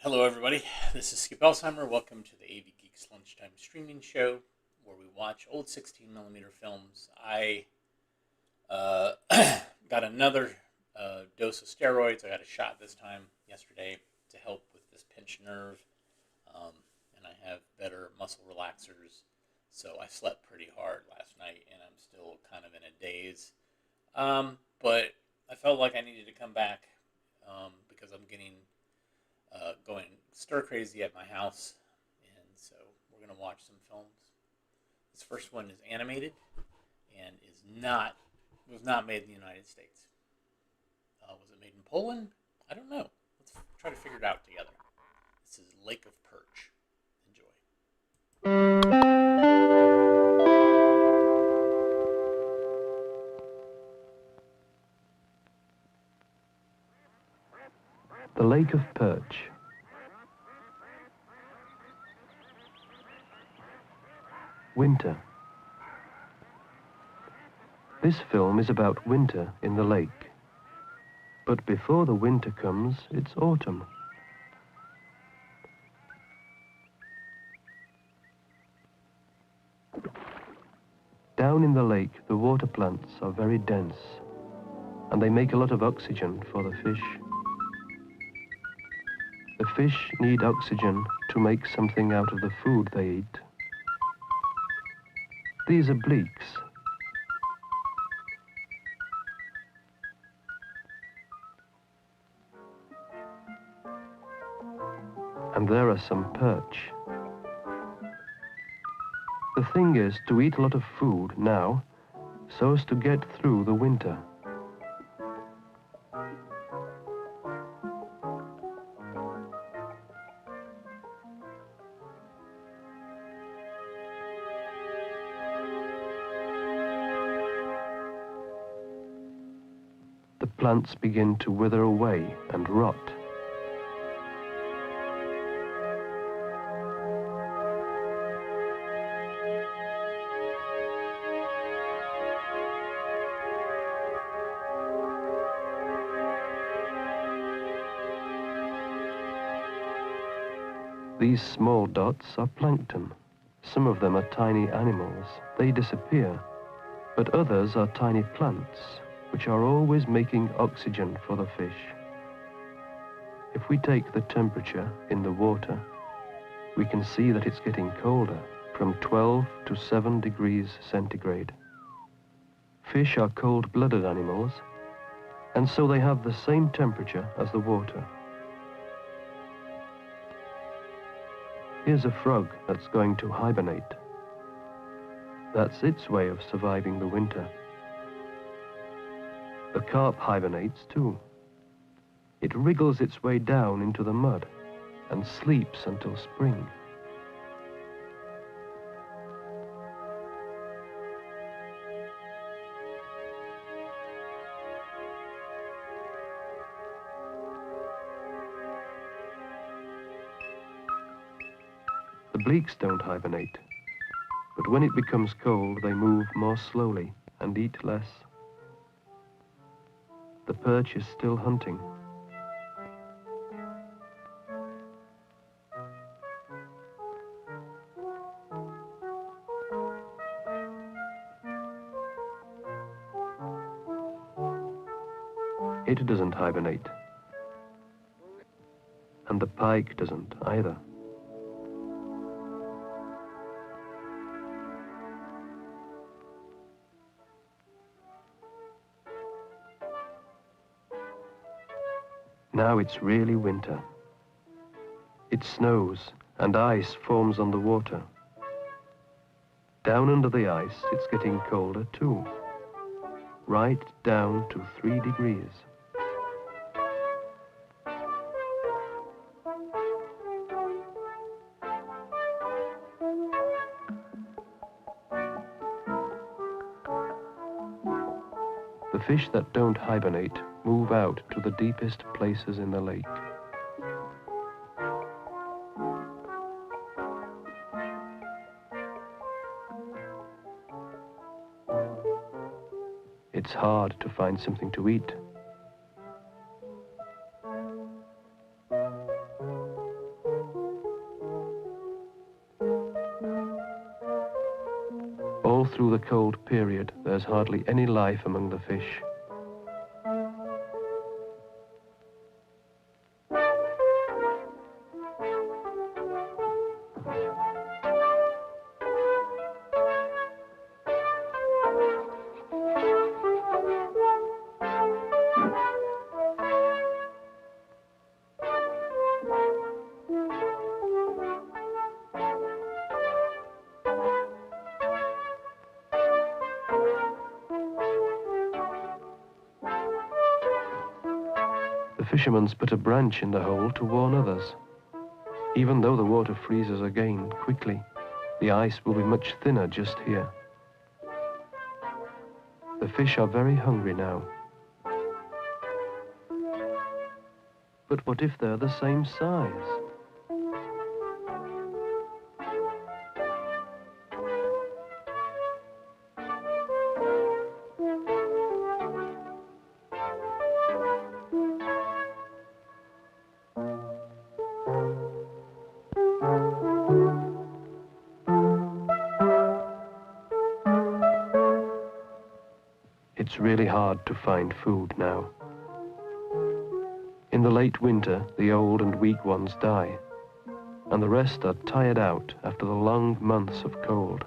Hello, everybody. This is Skip Elsheimer. Welcome to the AV Geeks Lunchtime Streaming Show, where we watch old 16mm films. I got another dose of steroids. I got a shot this time yesterday to help with this pinched nerve, and I have better muscle relaxers. So I slept pretty hard last night, and I'm still kind of in a daze. But I felt like I needed to come back because I'm getting going stir crazy at my house, and so we're going to watch some films. This first one is animated and was not made in the United States. Was it made in Poland? I don't know. Let's try to figure it out together. This is Lake of Perch. Enjoy. The Lake of Perch. Winter. This film is about winter in the lake. But before the winter comes, it's autumn. Down in the lake, the water plants are very dense, and they make a lot of oxygen for the fish. The fish need oxygen to make something out of the food they eat. These are bleaks. And there are some perch. The thing is to eat a lot of food now so as to get through the winter. The plants begin to wither away and rot. These small dots are plankton. Some of them are tiny animals. They disappear. But others are tiny plants, which are always making oxygen for the fish. If we take the temperature in the water, we can see that it's getting colder, from 12 to 7 degrees centigrade. Fish are cold-blooded animals, and so they have the same temperature as the water. Here's a frog that's going to hibernate. That's its way of surviving the winter. The carp hibernates too. It wriggles its way down into the mud and sleeps until spring. The bleaks don't hibernate, but when it becomes cold, they move more slowly and eat less. The perch is still hunting. It doesn't hibernate. And the pike doesn't either. Now it's really winter. It snows and ice forms on the water. Down under the ice, it's getting colder too, right down to 3 degrees. The fish that don't hibernate move out to the deepest places in the lake. It's hard to find something to eat. cold period, there's hardly any life among the fish. The fisherman's put a branch in the hole to warn others. Even though the water freezes again quickly, the ice will be much thinner just here. The fish are very hungry now. But what if they're the same size? It's really hard to find food now. In the late winter, the old and weak ones die, and the rest are tired out after the long months of cold.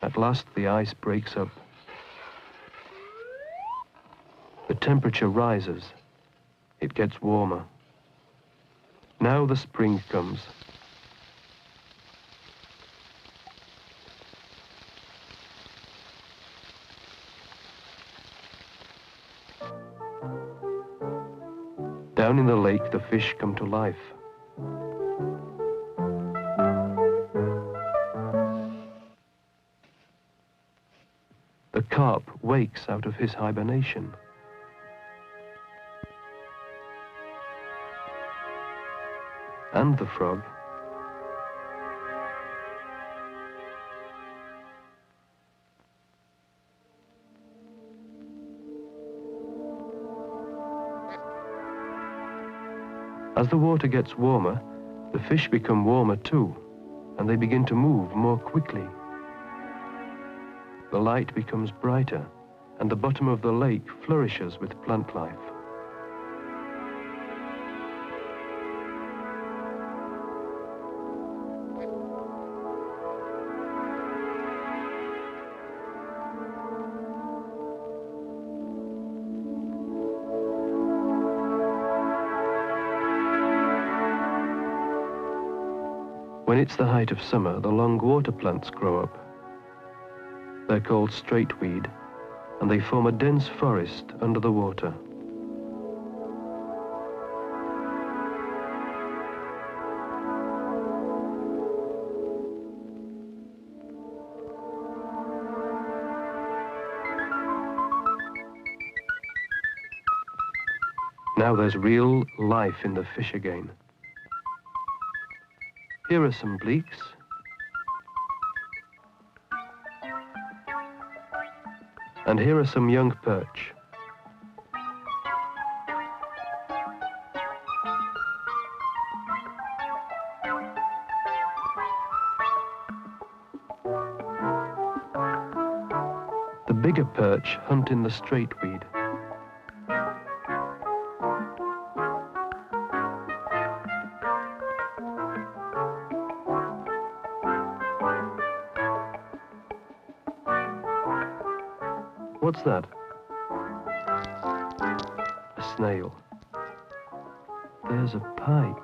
At last the ice breaks up. The temperature rises. It gets warmer. Now the spring comes. Down in the lake, the fish come to life. The carp wakes out of his hibernation. And the frog. As the water gets warmer, the fish become warmer too, and they begin to move more quickly. The light becomes brighter, and the bottom of the lake flourishes with plant life. When it's the height of summer, the long water plants grow up. They're called straightweed, and they form a dense forest under the water. Now there's real life in the fish again. Here are some bleaks. And here are some young perch. The bigger perch hunt in the straightweed. What's that? A snail. There's a pike.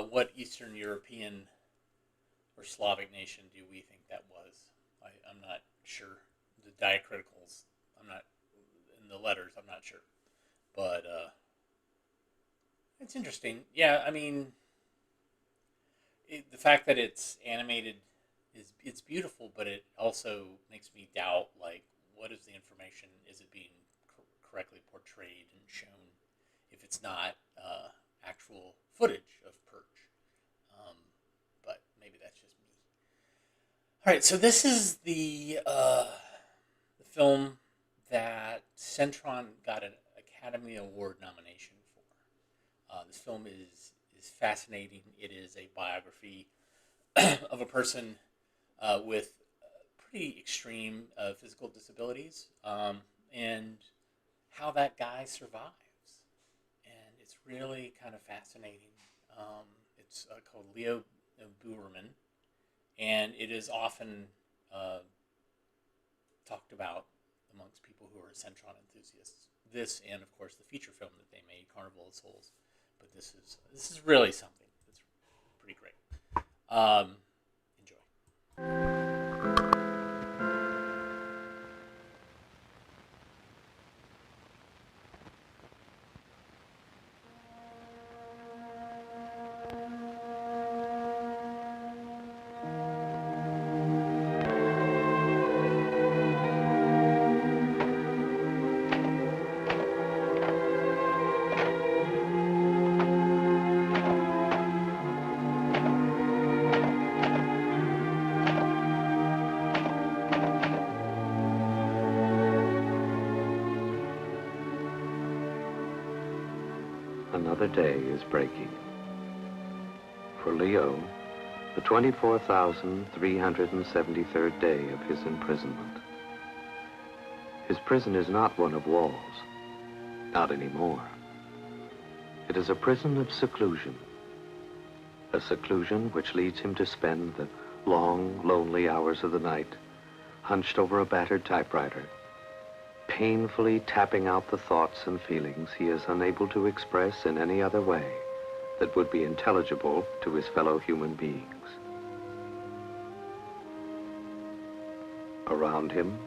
what Eastern European or Slavic nation do we think that was? I'm not sure. The diacriticals, I'm not, in the letters, I'm not sure. But it's interesting. Yeah, I mean, the fact that it's animated it's beautiful, but it also makes me doubt, like, what is the information? Is it being correctly portrayed and shown if it's not actual footage of Perch? But maybe that's just me. All right, so this is the film that Centron got an Academy Award nomination for. This film is fascinating. It is a biography of a person with pretty extreme physical disabilities, and how that guy survives. And it's really kind of fascinating. It's called Leo Beuerman, and it is often talked about amongst people who are Centron enthusiasts. This, and of course the feature film that they made, Carnival of Souls. But this is really something. It's pretty great. Enjoy. Another day is breaking. For Leo, the 24,373rd day of his imprisonment. His prison is not one of walls, not anymore. It is a prison of seclusion, a seclusion which leads him to spend the long, lonely hours of the night hunched over a battered typewriter, painfully tapping out the thoughts and feelings he is unable to express in any other way that would be intelligible to his fellow human beings. Around him,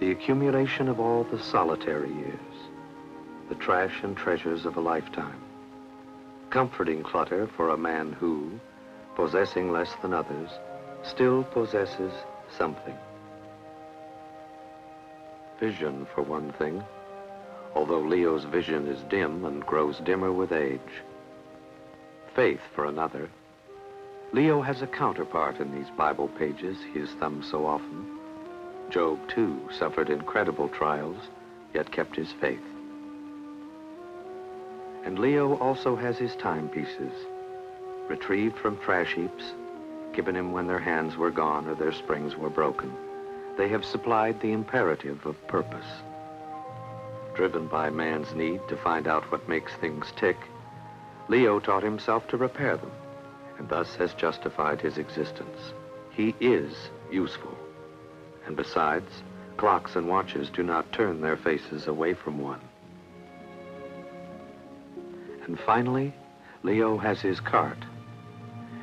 the accumulation of all the solitary years, the trash and treasures of a lifetime, comforting clutter for a man who, possessing less than others, still possesses something. Vision, for one thing, although Leo's vision is dim and grows dimmer with age. Faith, for another. Leo has a counterpart in these Bible pages he has thumbed so often. Job, too, suffered incredible trials, yet kept his faith. And Leo also has his timepieces, retrieved from trash heaps, given him when their hands were gone or their springs were broken. They have supplied the imperative of purpose. Driven by man's need to find out what makes things tick, Leo taught himself to repair them, and thus has justified his existence. He is useful. And besides, clocks and watches do not turn their faces away from one. And finally, Leo has his cart.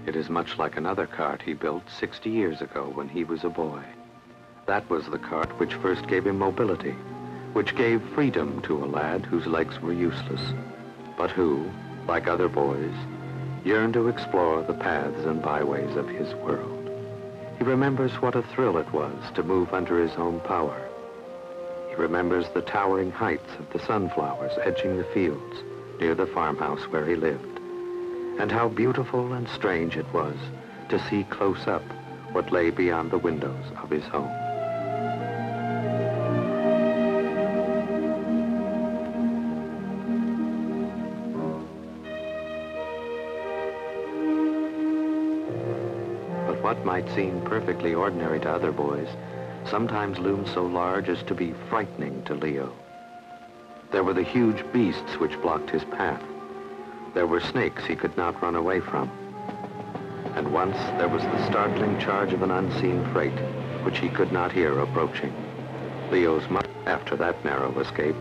It is much like another cart he built 60 years ago when he was a boy. That was the cart which first gave him mobility, which gave freedom to a lad whose legs were useless, but who, like other boys, yearned to explore the paths and byways of his world. He remembers what a thrill it was to move under his own power. He remembers the towering heights of the sunflowers edging the fields near the farmhouse where he lived, and how beautiful and strange it was to see close up what lay beyond the windows of his home. What might seem perfectly ordinary to other boys sometimes loomed so large as to be frightening to Leo. There were the huge beasts which blocked his path. There were snakes he could not run away from. And once there was the startling charge of an unseen freight which he could not hear approaching. After that narrow escape,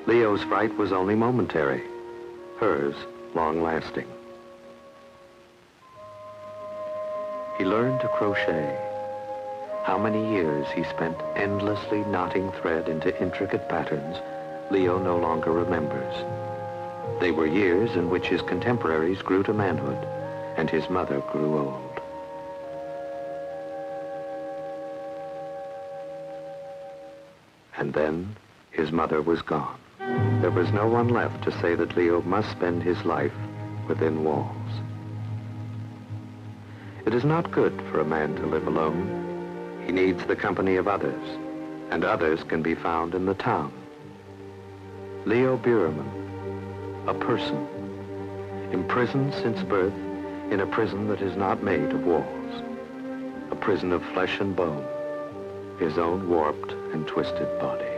Leo's fright was only momentary, hers long-lasting. He learned to crochet. How many years he spent endlessly knotting thread into intricate patterns, Leo no longer remembers. They were years in which his contemporaries grew to manhood and his mother grew old. And then his mother was gone. There was no one left to say that Leo must spend his life within walls. It is not good for a man to live alone. He needs the company of others, and others can be found in the town. Leo Beuerman, a person, imprisoned since birth in a prison that is not made of walls, a prison of flesh and bone, his own warped and twisted body.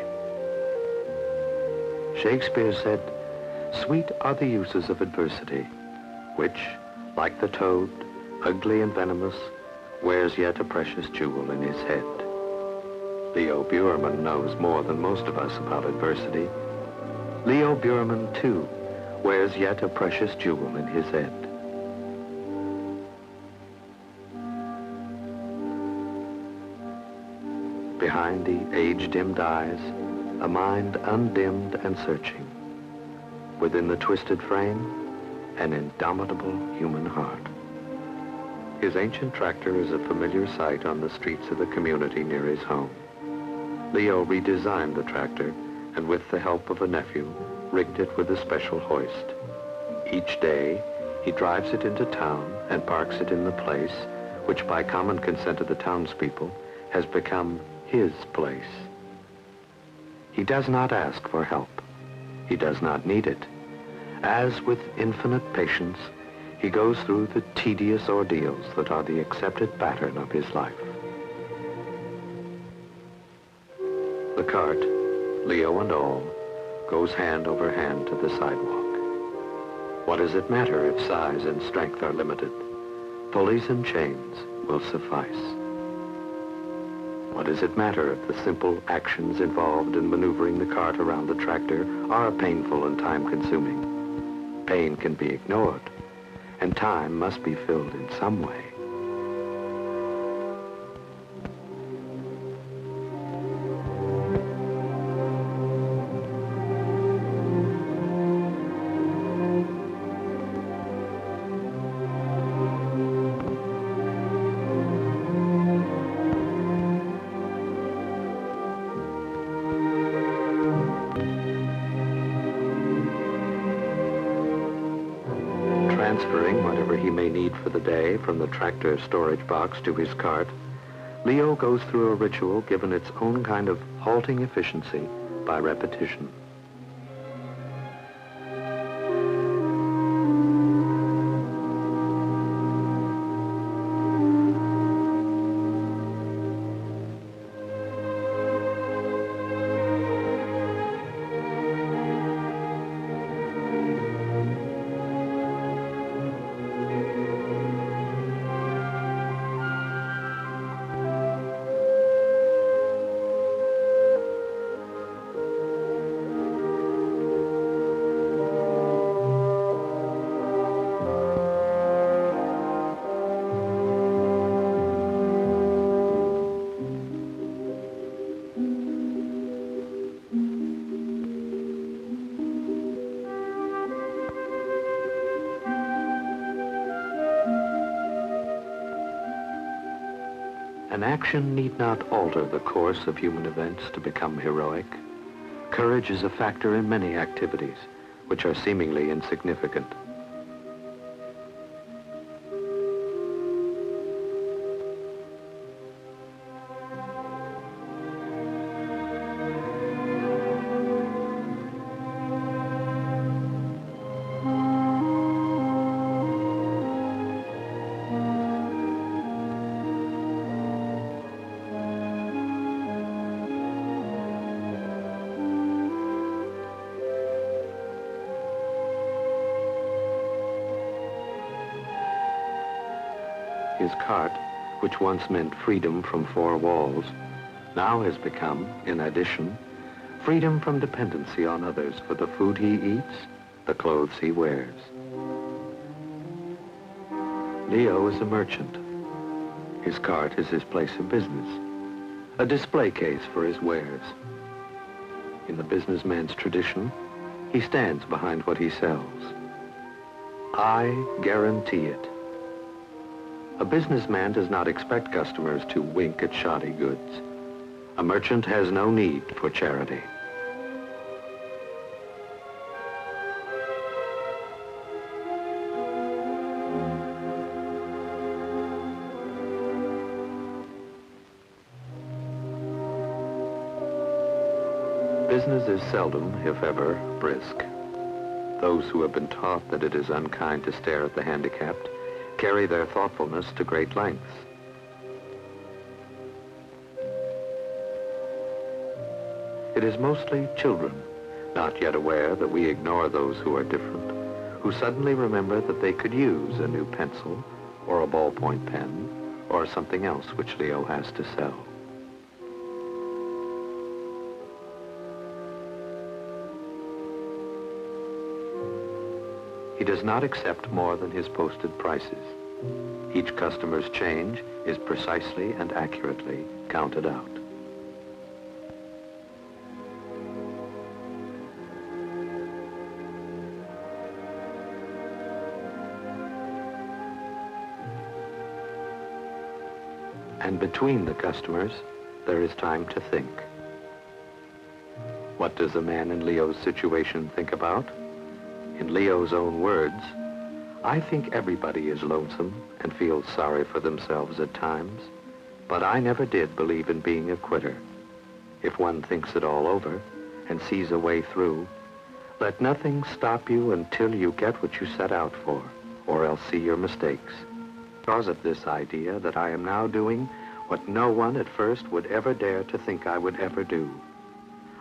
Shakespeare said, "Sweet are the uses of adversity, which, like the toad, ugly and venomous, wears yet a precious jewel in his head." Leo Beuerman knows more than most of us about adversity. Leo Beuerman, too, wears yet a precious jewel in his head. Behind the age-dimmed eyes, a mind undimmed and searching. Within the twisted frame, an indomitable human heart. His ancient tractor is a familiar sight on the streets of the community near his home. Leo redesigned the tractor and with the help of a nephew, rigged it with a special hoist. Each day, he drives it into town and parks it in the place, which by common consent of the townspeople has become his place. He does not ask for help. He does not need it. As with infinite patience, he goes through the tedious ordeals that are the accepted pattern of his life. The cart, Leo and all, goes hand over hand to the sidewalk. What does it matter if size and strength are limited? Pulleys and chains will suffice. What does it matter if the simple actions involved in maneuvering the cart around the tractor are painful and time-consuming? Pain can be ignored, and time must be filled in some way. Transferring whatever he may need for the day from the tractor storage box to his cart, Leo goes through a ritual given its own kind of halting efficiency by repetition. An action need not alter the course of human events to become heroic. Courage is a factor in many activities, which are seemingly insignificant. His cart, which once meant freedom from four walls, now has become, in addition, freedom from dependency on others for the food he eats, the clothes he wears. Leo is a merchant. His cart is his place of business, a display case for his wares. In the businessman's tradition, he stands behind what he sells. I guarantee it. A businessman does not expect customers to wink at shoddy goods. A merchant has no need for charity. Business is seldom, if ever, brisk. Those who have been taught that it is unkind to stare at the handicapped carry their thoughtfulness to great lengths. It is mostly children, not yet aware that we ignore those who are different, who suddenly remember that they could use a new pencil or a ballpoint pen or something else which Leo has to sell. He does not accept more than his posted prices. Each customer's change is precisely and accurately counted out. And between the customers, there is time to think. What does a man in Leo's situation think about? In Leo's own words, I think everybody is lonesome and feels sorry for themselves at times, but I never did believe in being a quitter. If one thinks it all over and sees a way through, let nothing stop you until you get what you set out for, or else see your mistakes. Because of this idea that I am now doing what no one at first would ever dare to think I would ever do.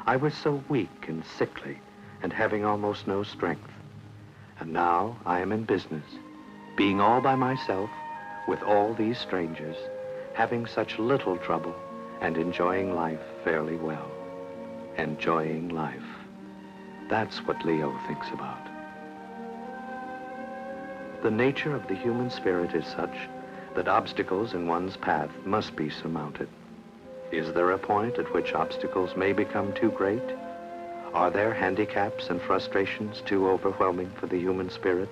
I was so weak and sickly and having almost no strength. And now I am in business, being all by myself with all these strangers, having such little trouble and enjoying life fairly well. Enjoying life. That's what Leo thinks about. The nature of the human spirit is such that obstacles in one's path must be surmounted. Is there a point at which obstacles may become too great? Are there handicaps and frustrations too overwhelming for the human spirit?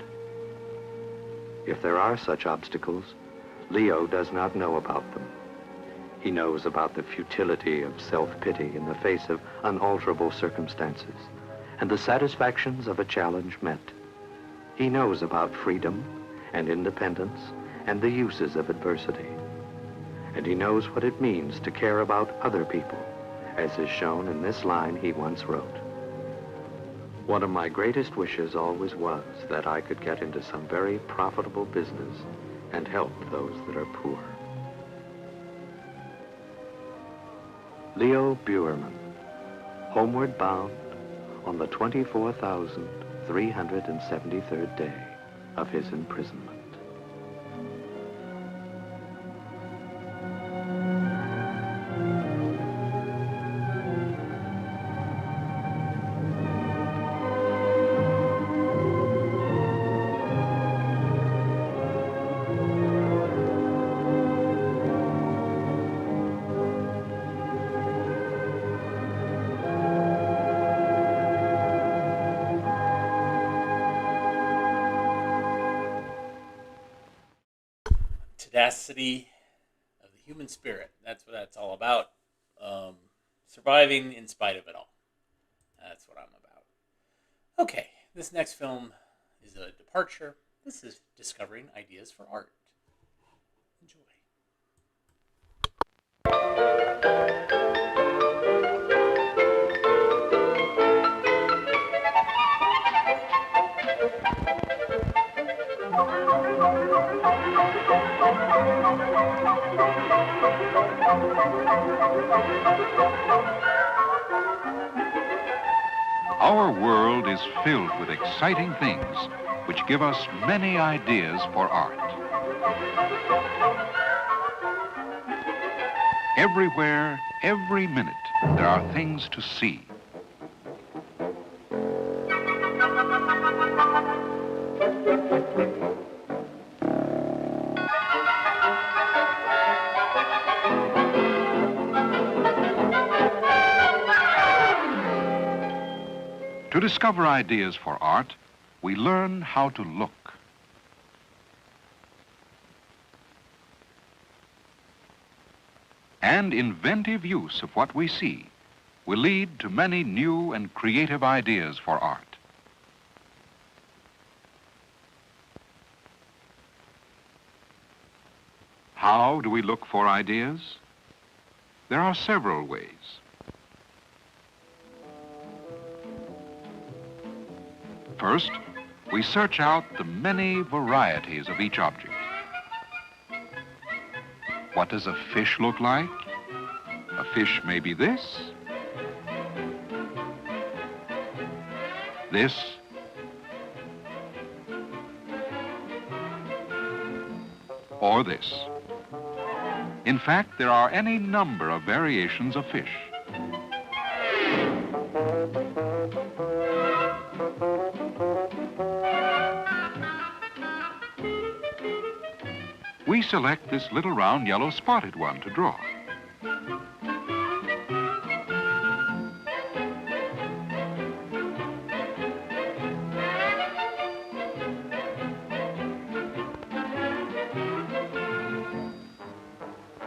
If there are such obstacles, Leo does not know about them. He knows about the futility of self-pity in the face of unalterable circumstances and the satisfactions of a challenge met. He knows about freedom and independence and the uses of adversity. And he knows what it means to care about other people, as is shown in this line he once wrote. One of my greatest wishes always was that I could get into some very profitable business and help those that are poor. Leo Beuerman, homeward bound on the 24,373rd day of his imprisonment. Tenacity of the human spirit. That's what that's all about. Surviving in spite of it all. That's what I'm about. Okay, this next film is a departure. This is discovering ideas for art. Enjoy. Our world is filled with exciting things which give us many ideas for art. Everywhere, every minute, there are things to see. To discover ideas for art, we learn how to look. And inventive use of what we see will lead to many new and creative ideas for art. How do we look for ideas? There are several ways. First, we search out the many varieties of each object. What does a fish look like? A fish may be this, or this. In fact, there are any number of variations of fish. We select this little round yellow spotted one to draw.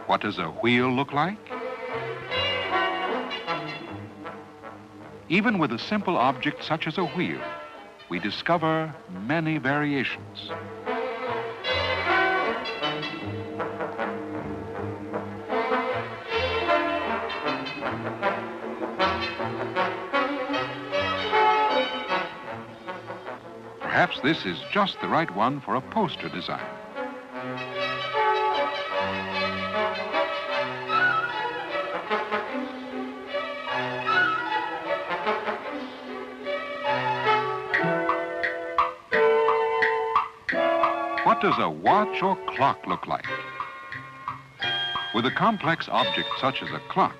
What does a wheel look like? Even with a simple object such as a wheel, we discover many variations. Perhaps this is just the right one for a poster design. What does a watch or clock look like? With a complex object such as a clock,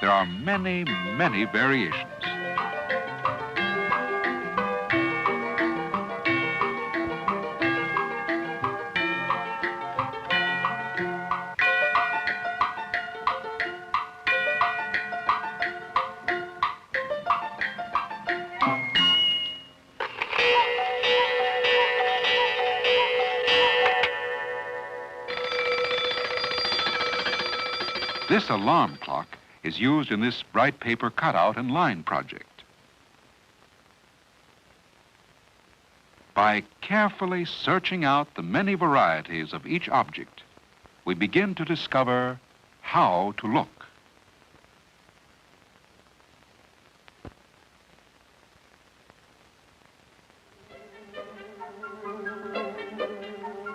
there are many, many variations. This alarm clock is used in this bright paper cutout and line project. By carefully searching out the many varieties of each object, we begin to discover how to look.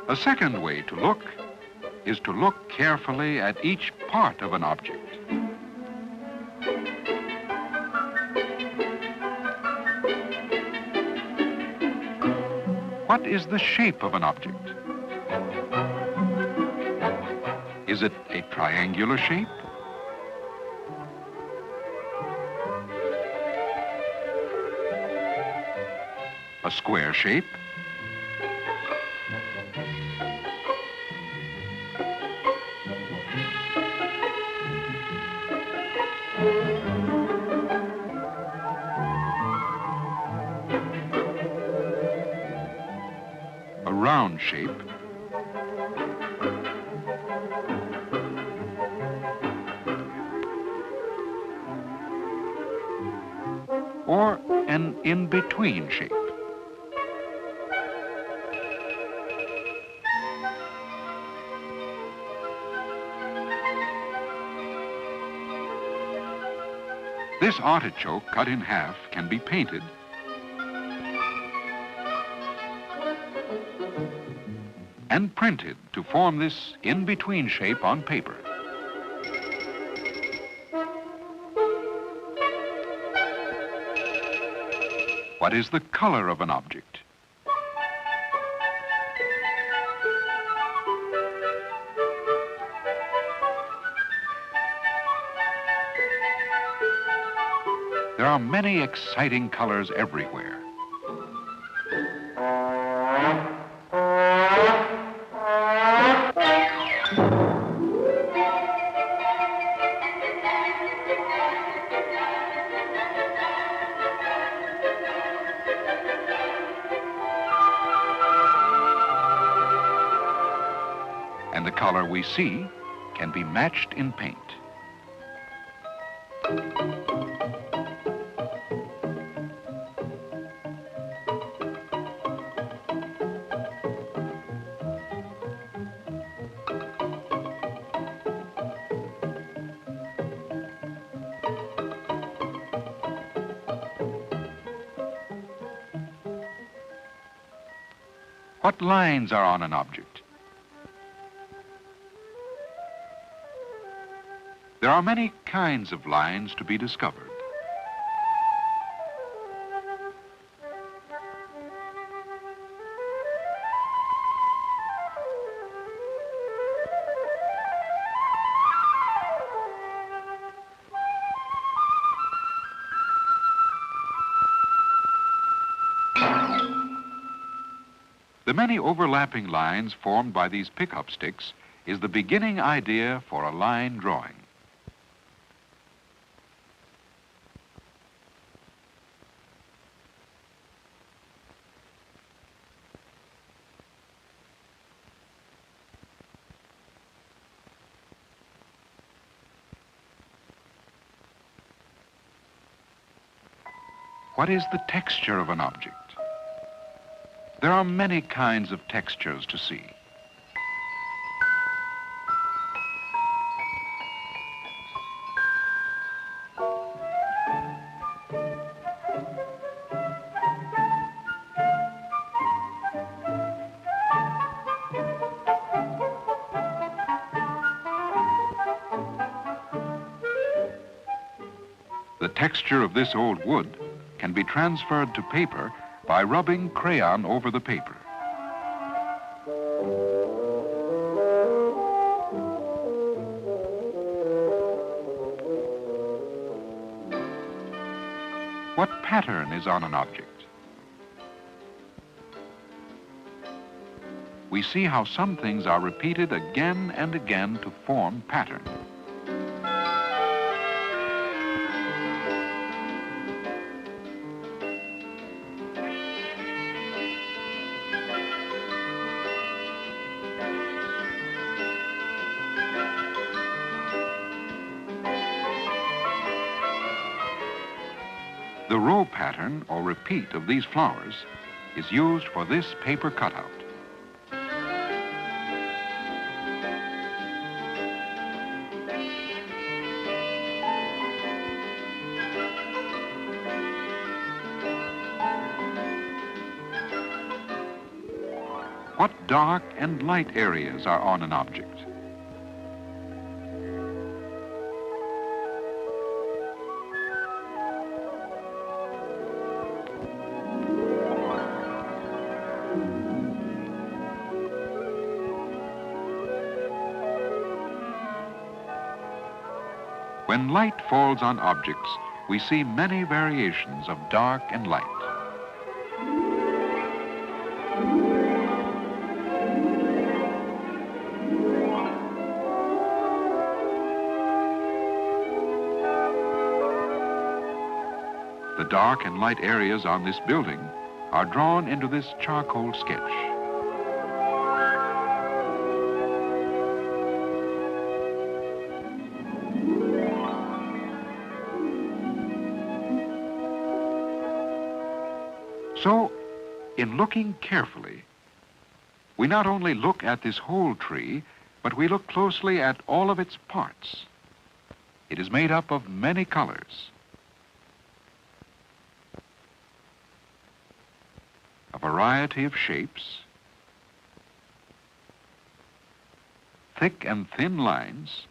A second way to look is to look carefully at each part of an object. What is the shape of an object? Is it a triangular shape? A square shape? Round shape, or an in-between shape. This artichoke cut in half can be painted and printed to form this in-between shape on paper. What is the color of an object? There are many exciting colors everywhere. and the color we see can be matched in paint. What lines are on an object? There are many kinds of lines to be discovered. The many overlapping lines formed by these pickup sticks is the beginning idea for a line drawing. What is the texture of an object? There are many kinds of textures to see. The texture of this old wood can be transferred to paper by rubbing crayon over the paper. What pattern is on an object? We see how some things are repeated again and again to form pattern. The row pattern or repeat of these flowers is used for this paper cutout. What dark and light areas are on an object? When light falls on objects, we see many variations of dark and light. The dark and light areas on this building are drawn into this charcoal sketch. So, in looking carefully, we not only look at this whole tree, but we look closely at all of its parts. It is made up of many colors, a variety of shapes, thick and thin lines,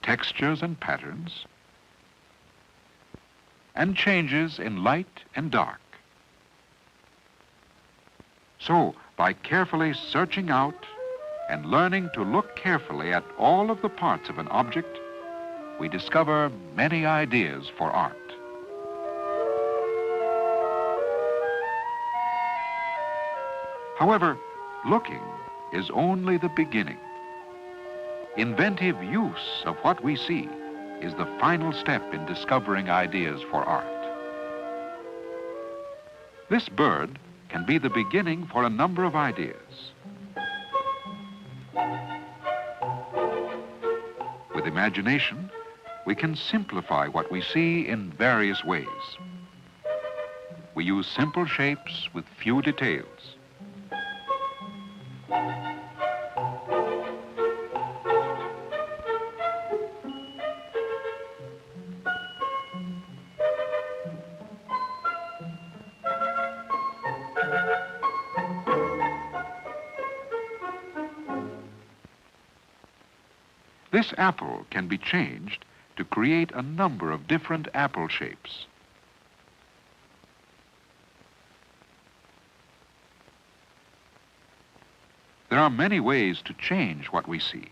textures and patterns, and changes in light and dark. So, by carefully searching out and learning to look carefully at all of the parts of an object, we discover many ideas for art. However, looking is only the beginning. Inventive use of what we see is the final step in discovering ideas for art. This bird can can be the beginning for a number of ideas. With imagination, we can simplify what we see in various ways. We use simple shapes with few details. This apple can be changed to create a number of different apple shapes. There are many ways to change what we see.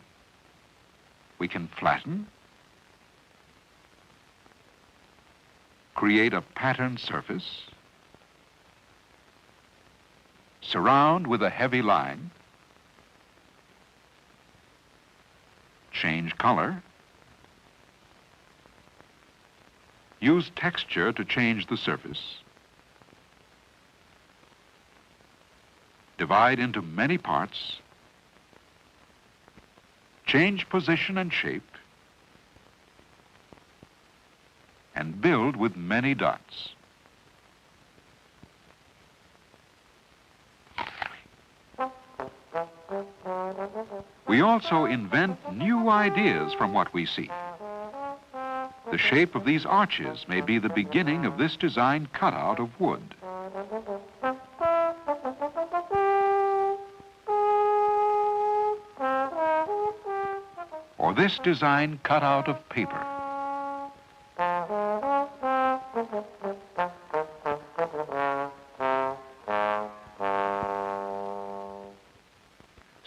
We can flatten, create a patterned surface, surround with a heavy line, change color, use texture to change the surface, divide into many parts, change position and shape, and build with many dots. We also invent new ideas from what we see. The shape of these arches may be the beginning of this design cut out of wood. Or this design cut out of paper.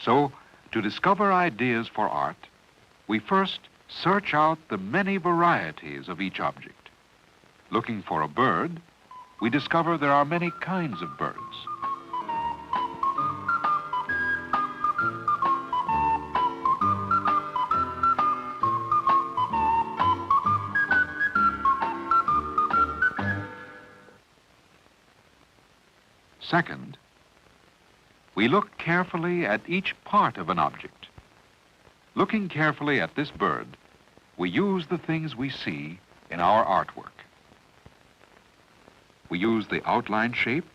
So, to discover ideas for art, we first search out the many varieties of each object. Looking for a bird, we discover there are many kinds of birds. Second, we look carefully at each part of an object. Looking carefully at this bird, we use the things we see in our artwork. We use the outline shape.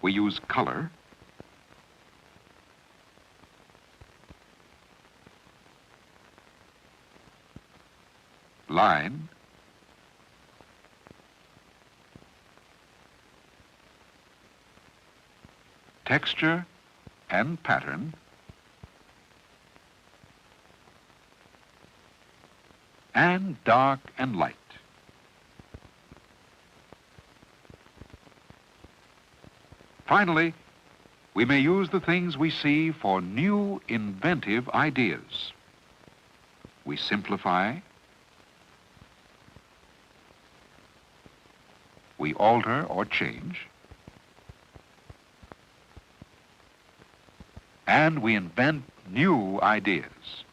We use color. Line. Texture and pattern, and dark and light. Finally, we may use the things we see for new, inventive ideas. We simplify, we alter or change, and we invent new ideas.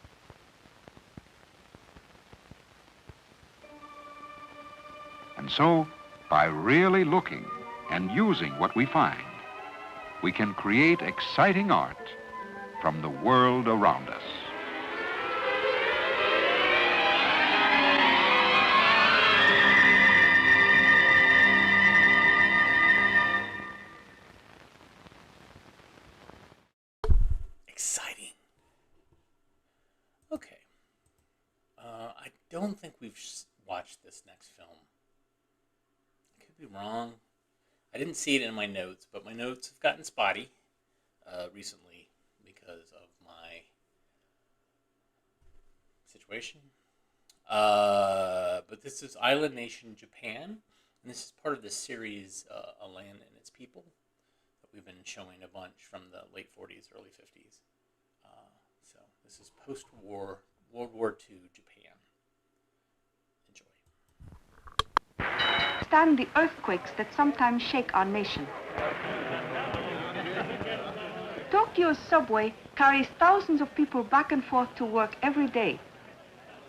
And so, by really looking and using what we find, we can create exciting art from the world around us. Exciting. Okay. I don't think we've watched this next film. I could be wrong. I didn't see it in my notes, but my notes have gotten spotty recently because of my situation. But this is Island Nation, Japan, and this is part of the series A Land and Its People that we've been showing a bunch from the late 40s, early 50s. So this is post-war, World War II Japan. Enjoy. Stand the earthquakes that sometimes shake our nation. Tokyo's subway carries thousands of people back and forth to work every day.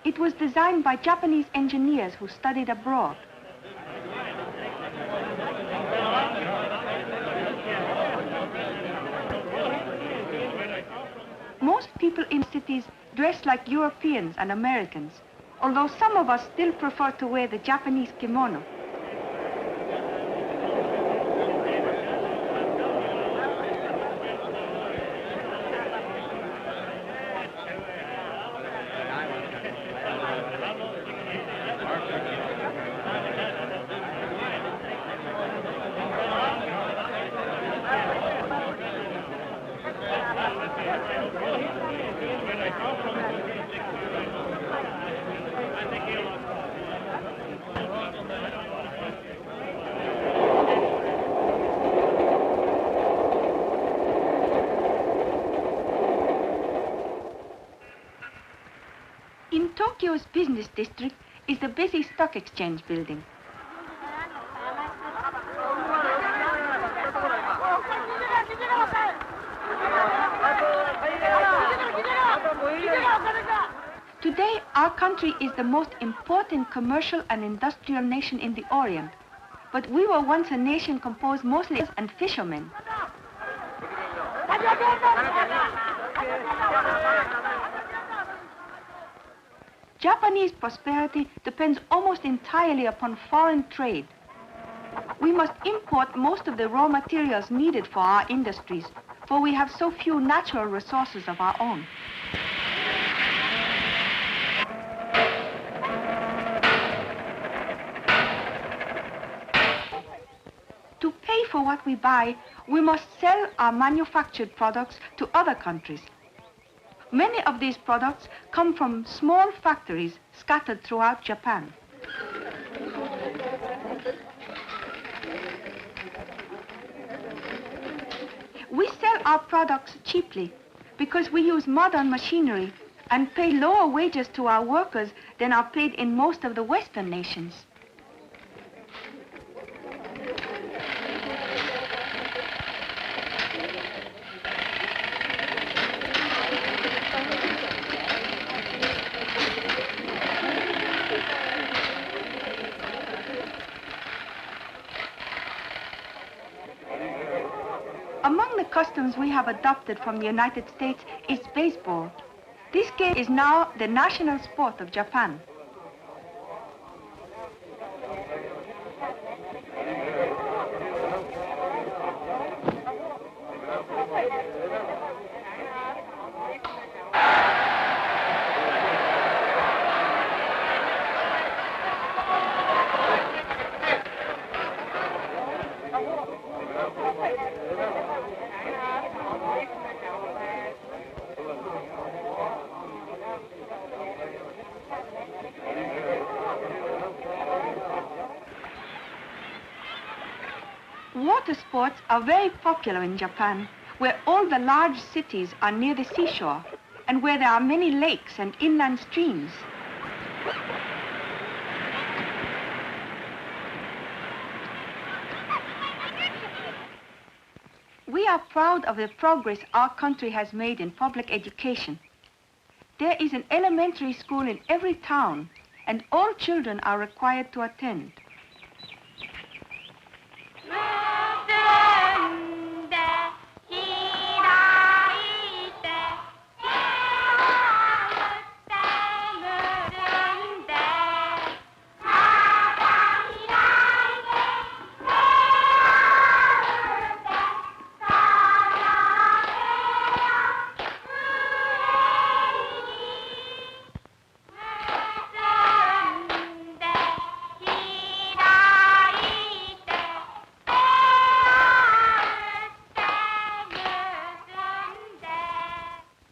It was designed by Japanese engineers who studied abroad. people in cities dress like Europeans and Americans, although some of us still prefer to wear the Japanese kimono. In Tokyo's business district is the busy stock exchange building. Today, our country is the most important commercial and industrial nation in the Orient, but we were once a nation composed mostly of and fishermen. Japanese prosperity depends almost entirely upon foreign trade. We must import most of the raw materials needed for our industries, for we have so few natural resources of our own. To pay for what we buy, we must sell our manufactured products to other countries. Many of these products come from small factories scattered throughout Japan. We sell our products cheaply because we use modern machinery and pay lower wages to our workers than are paid in most of the Western nations. Among the customs we have adopted from the United States is baseball. This game is now the national sport of Japan. Water sports are very popular in Japan, where all the large cities are near the seashore and where there are many lakes and inland streams. We are proud of the progress our country has made in public education. There is an elementary school in every town, and all children are required to attend.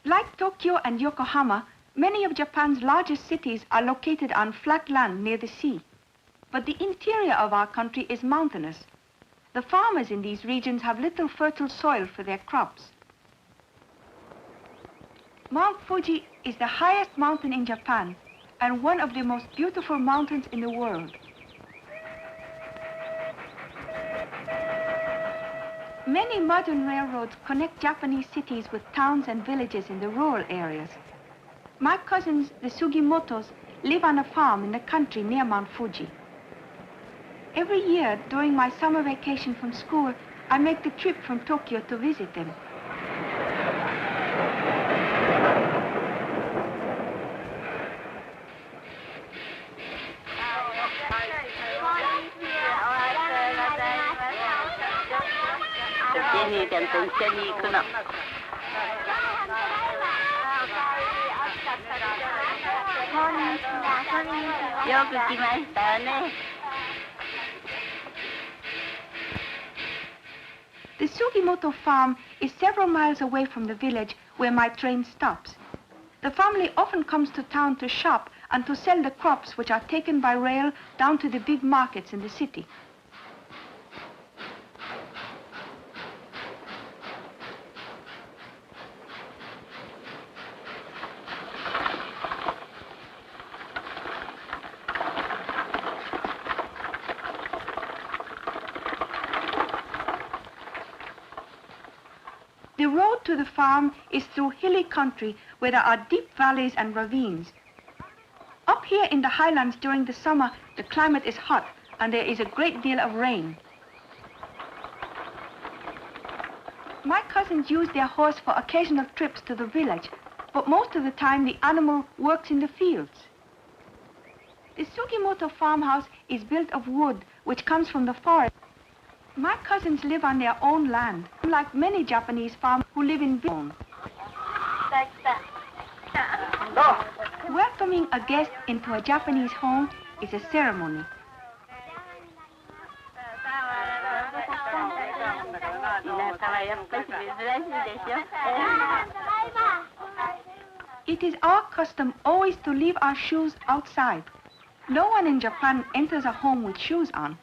Like Tokyo and Yokohama, many of Japan's largest cities are located on flat land near the sea. But the interior of our country is mountainous. The farmers in these regions have little fertile soil for their crops. Mount Fuji is the highest mountain in Japan and one of the most beautiful mountains in the world. Many modern railroads connect Japanese cities with towns and villages in the rural areas. My cousins, the Sugimotos, live on a farm in the country near Mount Fuji. Every year, during my summer vacation from school, I make the trip from Tokyo to visit them. ジェニーちゃんと一緒に行くの。よく来ましたね。The Sugimoto farm is several miles away from the village where my train stops. The family often comes to town to shop and to sell the crops which are taken by rail down to the big markets in the city. The road to the farm is through hilly country where there are deep valleys and ravines. Up here in the highlands during the summer, the climate is hot and there is a great deal of rain. My cousins use their horse for occasional trips to the village, but most of the time the animal works in the fields. The Sugimoto farmhouse is built of wood which comes from the forest. My cousins live on their own land, unlike many Japanese farmers who live in villages. Welcoming a guest into a Japanese home is a ceremony. It is our custom always to leave our shoes outside. No one in Japan enters a home with shoes on.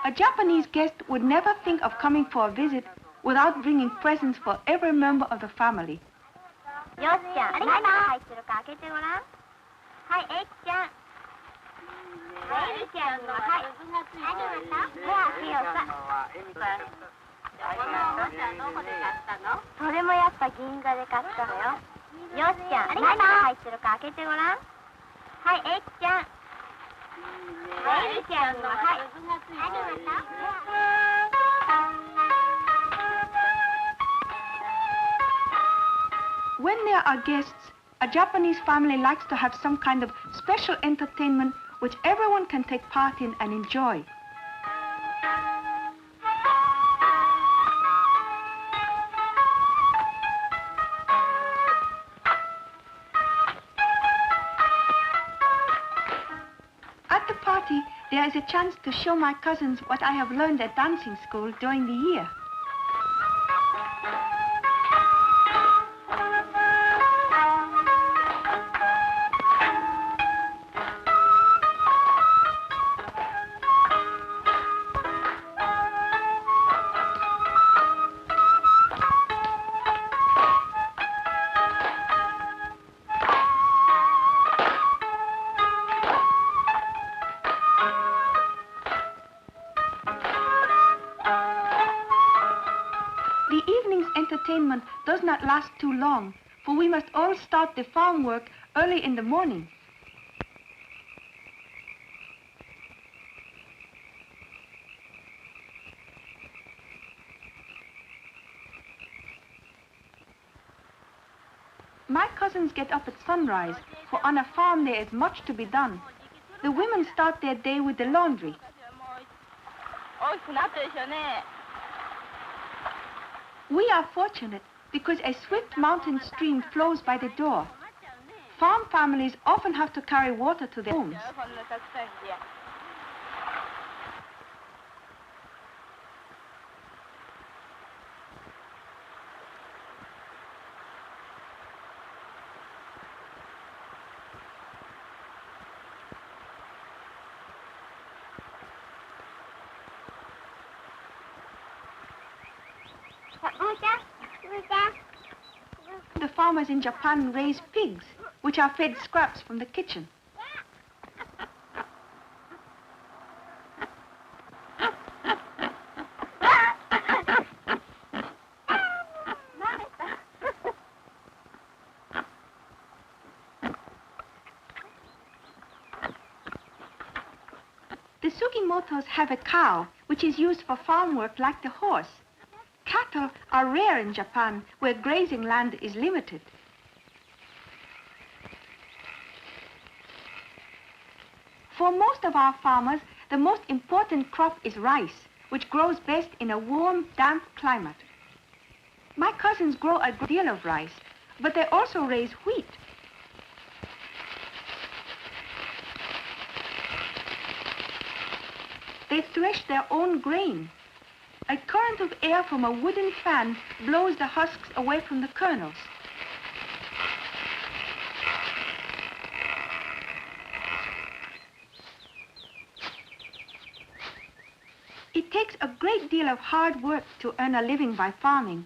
A Japanese guest would never think of coming for a visit without bringing presents for every member of the family. When there are guests, a Japanese family likes to have some kind of special entertainment which everyone can take part in and enjoy. At the party, there is a chance to show my cousins what I have learned at dancing school during the year. The evening's entertainment does not last too long, for we must all start the farm work early in the morning. My cousins get up at sunrise, for on a farm there is much to be done. The women start their day with the laundry. We are fortunate because a swift mountain stream flows by the door. Farm families often have to carry water to their homes. The farmers in Japan raise pigs, which are fed scraps from the kitchen. The Sugimotos have a cow, which is used for farm work like the horse. Cattle are rare in Japan, where grazing land is limited. For most of our farmers, the most important crop is rice, which grows best in a warm, damp climate. My cousins grow a great deal of rice, but they also raise wheat. They thresh their own grain. A current of air from a wooden fan blows the husks away from the kernels. It takes a great deal of hard work to earn a living by farming.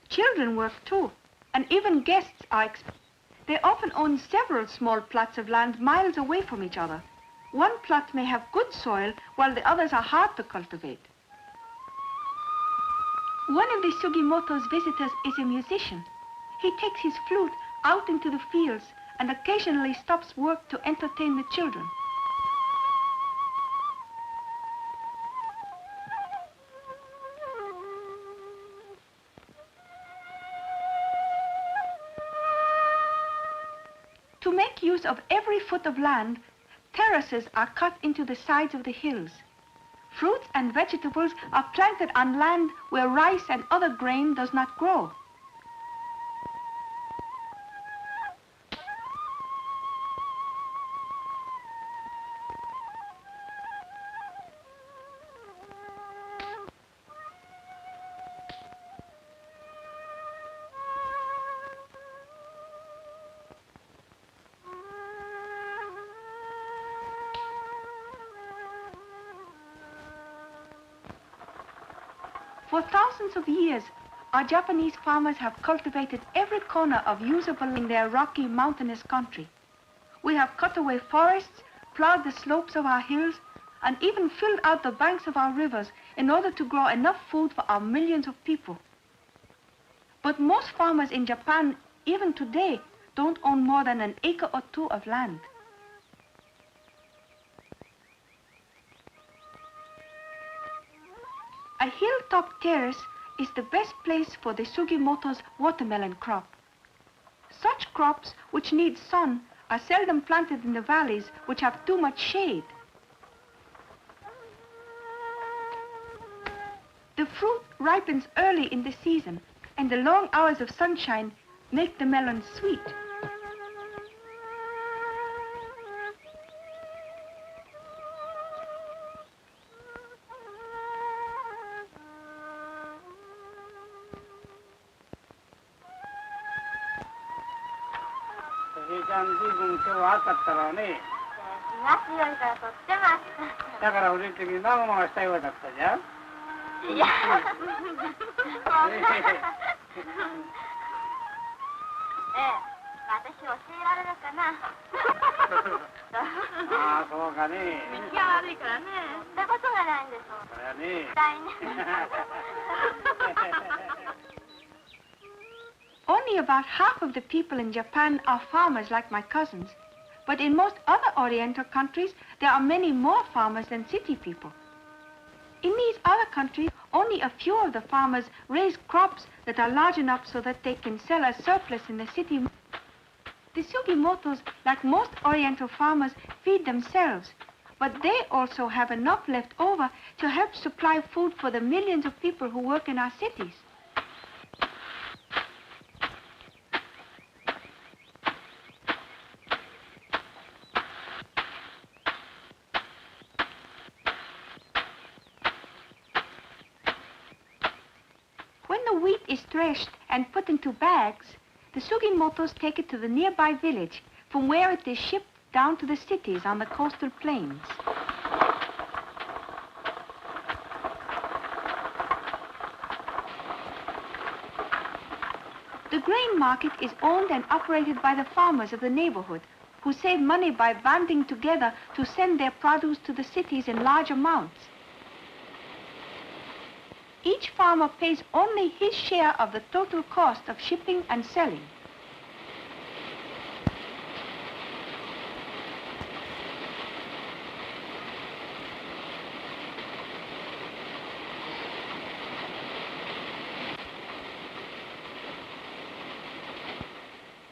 Children work too, and even guests are expected. They often own several small plots of land miles away from each other. One plot may have good soil, while the others are hard to cultivate. One of the Sugimoto's visitors is a musician. He takes his flute out into the fields and occasionally stops work to entertain the children. To make use of every foot of land, terraces are cut into the sides of the hills. Fruits and vegetables are planted on land where rice and other grain does not grow. For thousands of years, our Japanese farmers have cultivated every corner of usable in their rocky, mountainous country. We have cut away forests, plowed the slopes of our hills, and even filled out the banks of our rivers in order to grow enough food for our millions of people. But most farmers in Japan, even today, don't own more than an acre or two of land. A hilltop terrace is the best place for the Sugimoto's watermelon crop. Such crops, which need sun, are seldom planted in the valleys, which have too much shade. The fruit ripens early in the season, and the long hours of sunshine make the melons sweet. Only about half of the people in Japan are farmers like my cousins, but in most other Oriental countries, there are many more farmers than city people. In these other countries, only a few of the farmers raise crops that are large enough so that they can sell a surplus in the city. The Sugimotos, like most Oriental farmers, feed themselves, but they also have enough left over to help supply food for the millions of people who work in our cities. When the wheat is threshed and put into bags, the Sugimotos take it to the nearby village, from where it is shipped down to the cities on the coastal plains. The grain market is owned and operated by the farmers of the neighborhood, who save money by banding together to send their produce to the cities in large amounts. Each farmer pays only his share of the total cost of shipping and selling.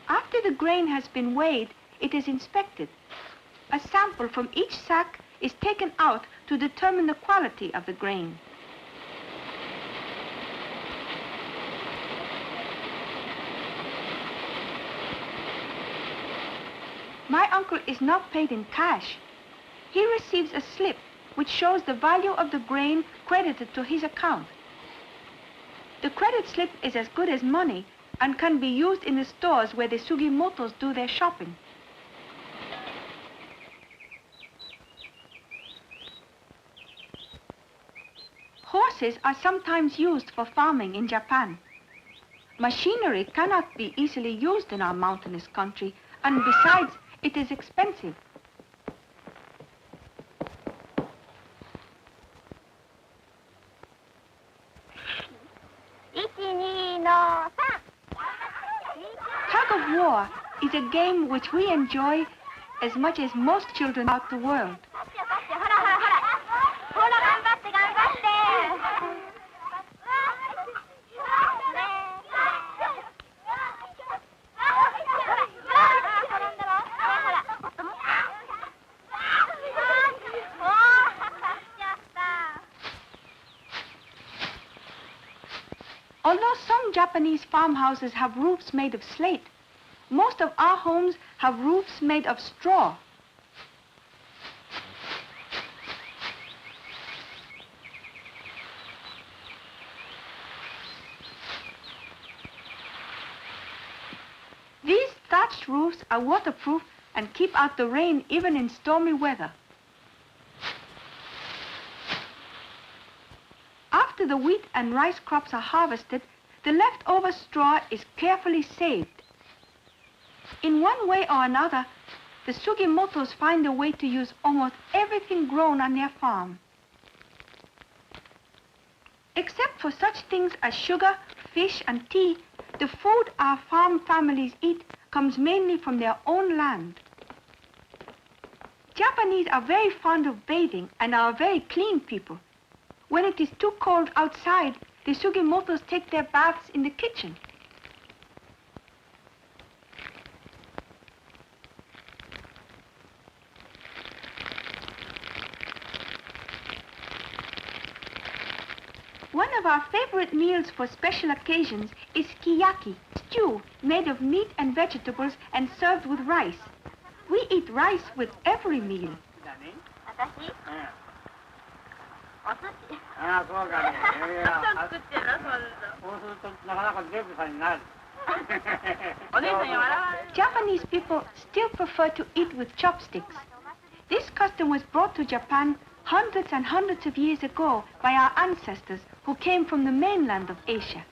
After the grain has been weighed, it is inspected. A sample from each sack is taken out to determine the quality of the grain. My uncle is not paid in cash. He receives a slip which shows the value of the grain credited to his account. The credit slip is as good as money and can be used in the stores where the Sugimotos do their shopping. Horses are sometimes used for farming in Japan. Machinery cannot be easily used in our mountainous country, and besides, it is expensive. Tug of war is a game which we enjoy as much as most children throughout the world. Although some Japanese farmhouses have roofs made of slate, most of our homes have roofs made of straw. These thatched roofs are waterproof and keep out the rain even in stormy weather. After the wheat and rice crops are harvested, the leftover straw is carefully saved. In one way or another, the Sugimotos find a way to use almost everything grown on their farm. Except for such things as sugar, fish, and tea, the food our farm families eat comes mainly from their own land. Japanese are very fond of bathing and are a very clean people. When it is too cold outside, the Sugimotos take their baths in the kitchen. One of our favorite meals for special occasions is kiyaki, stew made of meat and vegetables and served with rice. We eat rice with every meal. Japanese people still prefer to eat with chopsticks. This custom was brought to Japan hundreds and hundreds of years ago by our ancestors who came from the mainland of Asia.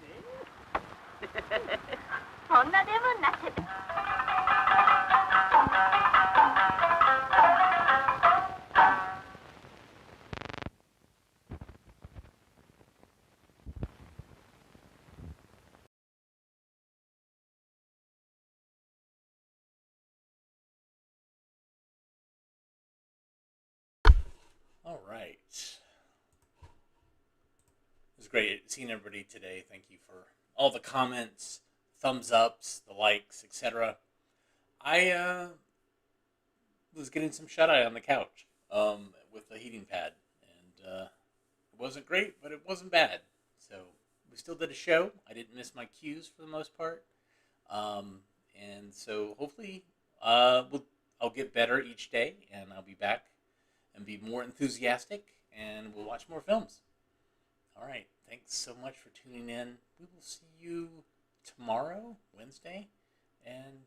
All right. It was great seeing everybody today. Thank you for all the comments, thumbs ups, the likes, etc. I was getting some shut-eye on the couch with the heating pad, and it wasn't great, but it wasn't bad. So we still did a show. I didn't miss my cues for the most part, and so hopefully I'll get better each day, and I'll be back and be more enthusiastic, and we'll watch more films. All right. Thanks so much for tuning in. We will see you tomorrow, Wednesday. And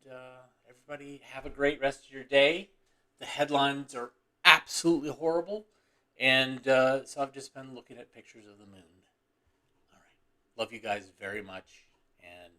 everybody have a great rest of your day. The headlines are absolutely horrible. And so I've just been looking at pictures of the moon. All right. Love you guys very much. And